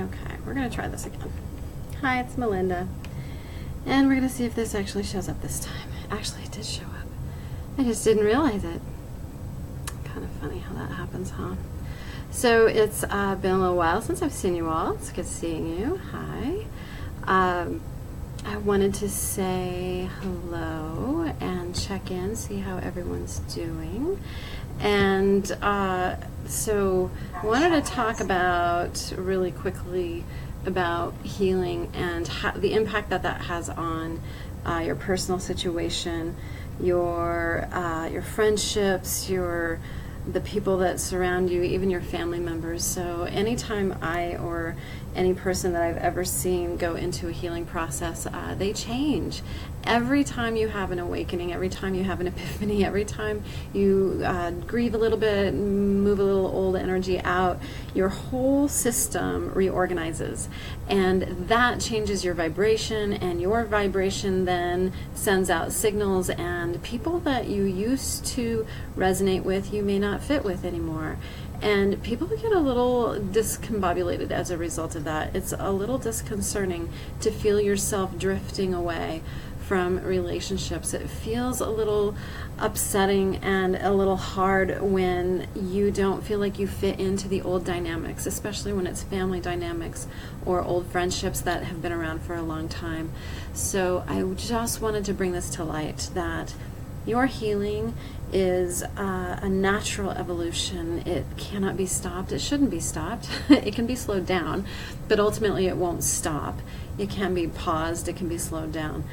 Okay, we're going to try this again. Hi, it's Melinda. And we're going to see if this actually shows up this time. Actually, it did show up. I just didn't realize it. Kind of funny how that happens, huh? So it's been a little while since I've seen you all. It's good seeing you. Hi. I wanted to say hello and check in, see how everyone's doing. And so I wanted to talk about really quickly about healing and the impact that that has on your personal situation, your friendships, the people that surround you, even your family members. So anytime I or any person that I've ever seen go into a healing process, they change. Every time you have an awakening, every time you have an epiphany, every time you grieve a little bit, move a little old energy out, your whole system reorganizes. And that changes your vibration, and your vibration then sends out signals, and people that you used to resonate with, you may not fit with anymore. And people get a little discombobulated as a result of that. It's a little disconcerting to feel yourself drifting away from relationships. It feels a little upsetting and a little hard when you don't feel like you fit into the old dynamics, especially when it's family dynamics or old friendships that have been around for a long time. So I just wanted to bring this to light, that your healing is a natural evolution. It cannot be stopped. It shouldn't be stopped. It can be slowed down, but ultimately it won't stop. It can be paused. It can be slowed down.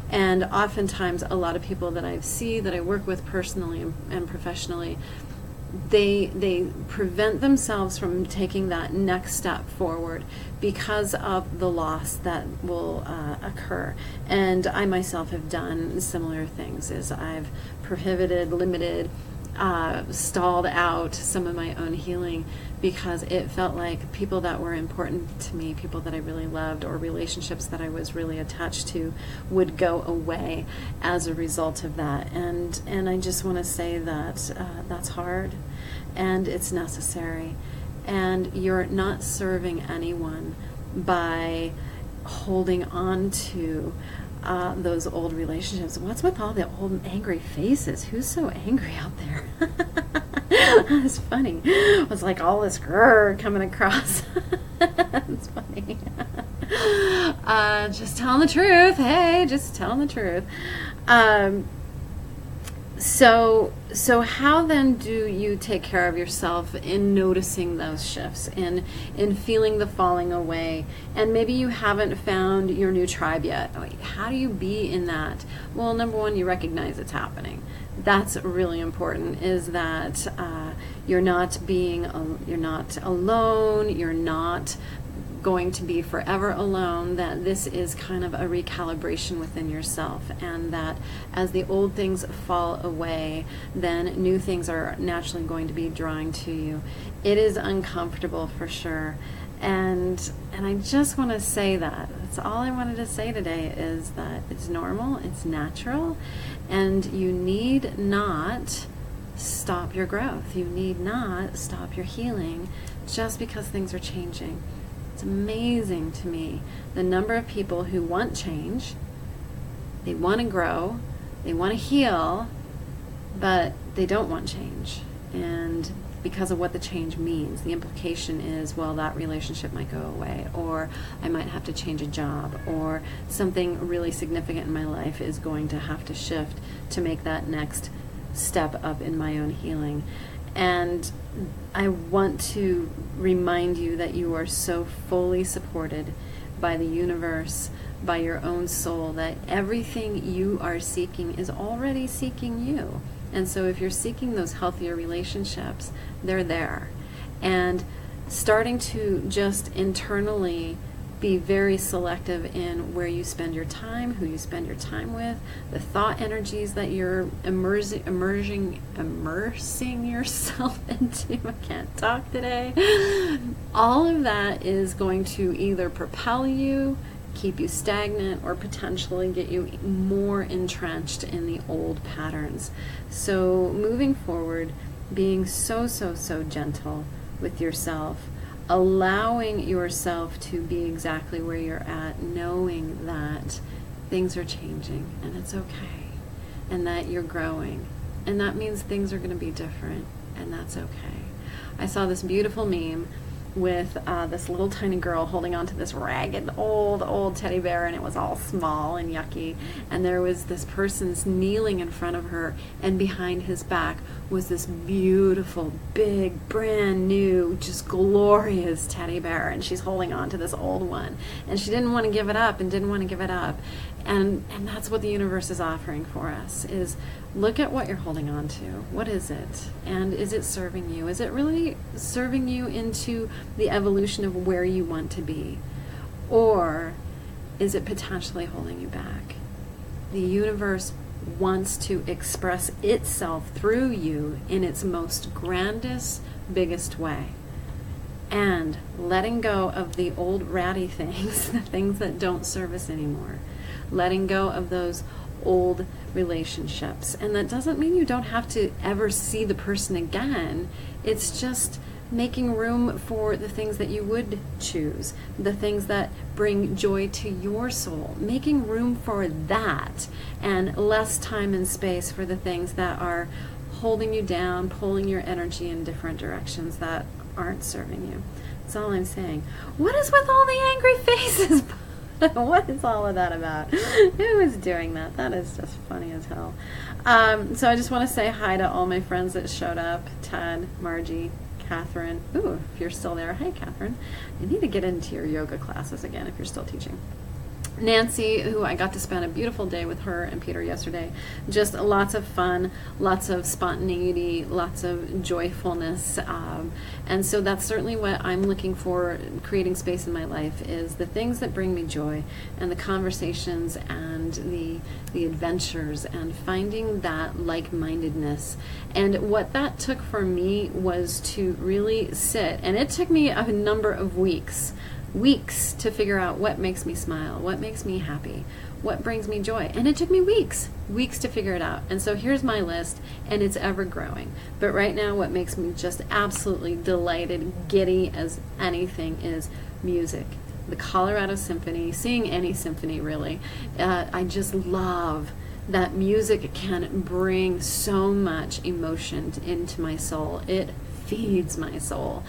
And oftentimes a lot of people that I see, that I work with personally and professionally, they prevent themselves from taking that next step forward because of the loss that will occur. And I myself have done similar things, as I've prohibited, limited, stalled out some of my own healing because it felt like people that were important to me, people that I really loved, or relationships that I was really attached to, would go away as a result of that. And I just want to say that that's hard, and it's necessary. And you're not serving anyone by holding on to those old relationships. What's with all the old angry faces? Who's so angry out there? That's funny. It was like all this grrr coming across. It's funny. Just telling the truth. Hey, just telling the truth. So how then do you take care of yourself in noticing those shifts, in feeling the falling away? And maybe you haven't found your new tribe yet. How do you be in that? Well, number one, you recognize it's happening. That's really important, is that you're not alone, you're not going to be forever alone, that this is kind of a recalibration within yourself, and that as the old things fall away, then new things are naturally going to be drawing to you. It is uncomfortable for sure, and I just want to say that's all I wanted to say today, is that it's normal, it's natural, and you need not stop your growth. You need not stop your healing just because things are changing. It's amazing to me the number of people who want change, they want to grow, they want to heal, but they don't want change. And because of what the change means, the implication is, well, that relationship might go away, or I might have to change a job, or something really significant in my life is going to have to shift to make that next step up in my own healing. And I want to remind you that you are so fully supported by the universe, by your own soul, that everything you are seeking is already seeking you. And so if you're seeking those healthier relationships, they're there. And starting to just internally be very selective in where you spend your time, who you spend your time with, the thought energies that you're immersing yourself into. I can't talk today. All of that is going to either propel you, keep you stagnant, or potentially get you more entrenched in the old patterns. So moving forward, being so gentle with yourself, allowing yourself to be exactly where you're at, knowing that things are changing and it's okay, and that you're growing, and that means things are going to be different, and that's okay. I saw this beautiful meme with this little tiny girl holding on to this ragged old teddy bear, and it was all small and yucky, and there was this person kneeling in front of her, and behind his back was this beautiful big brand new just glorious teddy bear, and she's holding on to this old one, and she didn't want to give it up and that's what the universe is offering for us, is look at what you're holding on to. What is it? And is it serving you? Is it really serving you into the evolution of where you want to be? Or is it potentially holding you back? The universe wants to express itself through you in its most grandest, biggest way. And letting go of the old ratty things, the things that don't serve us anymore. Letting go of those old relationships. And that doesn't mean you don't have to ever see the person again. It's just making room for the things that you would choose, the things that bring joy to your soul, making room for that, and less time and space for the things that are holding you down, pulling your energy in different directions that aren't serving you. That's all I'm saying. What is with all the angry faces? What is all of that about? Who is doing that? That is just funny as hell. So I just want to say hi to all my friends that showed up. Ted, Margie, Catherine. Ooh, if you're still there. Hey, Catherine. You need to get into your yoga classes again if you're still teaching. Nancy, who I got to spend a beautiful day with her and Peter yesterday. Just lots of fun, lots of spontaneity, lots of joyfulness. And so that's certainly what I'm looking for, creating space in my life, is the things that bring me joy, and the conversations and the adventures, and finding that like-mindedness. And what that took for me was to really sit, and it took me a number of weeks to figure out what makes me smile, what makes me happy, what brings me joy. And it took me weeks to figure it out. And so here's my list, and it's ever growing. But right now, what makes me just absolutely delighted, giddy as anything, is music. The Colorado Symphony, seeing any symphony really. I just love that music can bring so much emotion into my soul. It feeds my soul.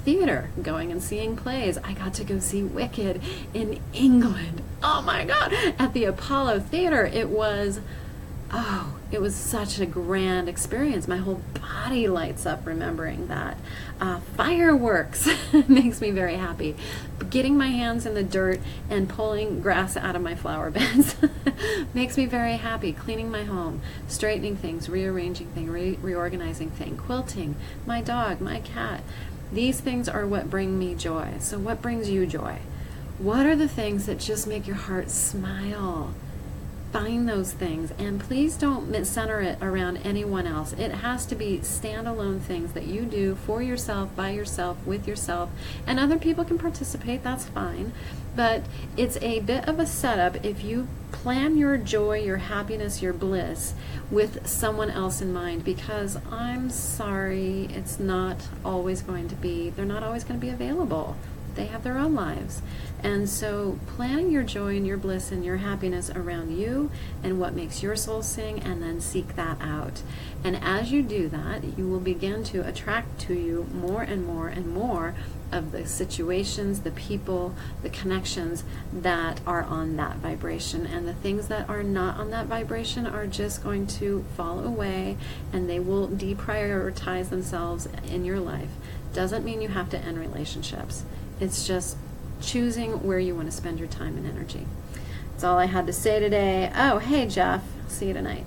Theater, going and seeing plays. I got to go see Wicked in England. Oh my God! At the Apollo Theater. It was such a grand experience. My whole body lights up remembering that. Fireworks makes me very happy. Getting my hands in the dirt and pulling grass out of my flower beds makes me very happy. Cleaning my home, straightening things, rearranging things, reorganizing things, quilting, my dog, my cat. These things are what bring me joy. So what brings you joy? What are the things that just make your heart smile? Find those things, and please don't center it around anyone else. It has to be standalone things that you do for yourself, by yourself, with yourself, and other people can participate, that's fine. But it's a bit of a setup if you plan your joy, your happiness, your bliss with someone else in mind, because I'm sorry, it's not always going to be, they're not always going to be available. They have their own lives. And so planning your joy and your bliss and your happiness around you and what makes your soul sing, and then seek that out. And as you do that, you will begin to attract to you more and more and more of the situations, the people, the connections that are on that vibration. And the things that are not on that vibration are just going to fall away, and they will deprioritize themselves in your life. Doesn't mean you have to end relationships. It's just choosing where you want to spend your time and energy. That's all I had to say today. Oh, hey, Jeff. See you tonight.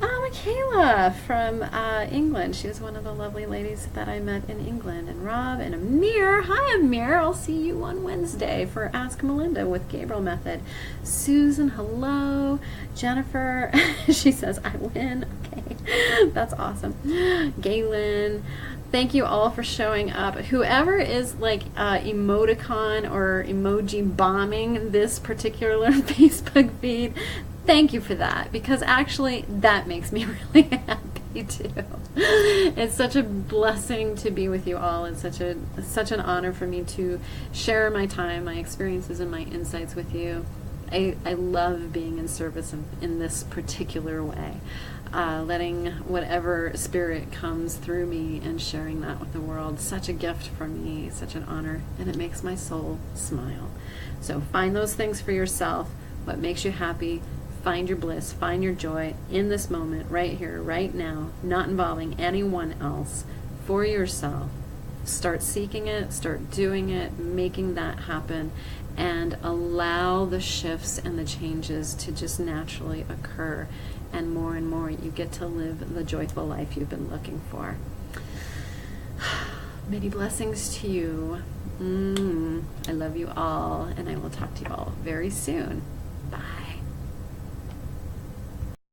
Michaela from England. She was one of the lovely ladies that I met in England. And Rob and Amir. Hi, Amir. I'll see you on Wednesday for Ask Melinda with Gabriel Method. Susan, hello. Jennifer, she says, I win. Okay, that's awesome. Galen. Thank you all for showing up. Whoever is like emoticon or emoji bombing this particular Facebook feed, thank you for that, because actually that makes me really happy. Me too. It's such a blessing to be with you all. It's such an honor for me to share my time, my experiences, and my insights with you. I love being in service in this particular way, letting whatever spirit comes through me and sharing that with the world. Such a gift for me, such an honor, and it makes my soul smile. So find those things for yourself, what makes you happy. Find your bliss, find your joy in this moment, right here, right now, not involving anyone else, for yourself. Start seeking it, start doing it, making that happen, and allow the shifts and the changes to just naturally occur. And more, you get to live the joyful life you've been looking for. Many blessings to you. I love you all, and I will talk to you all very soon.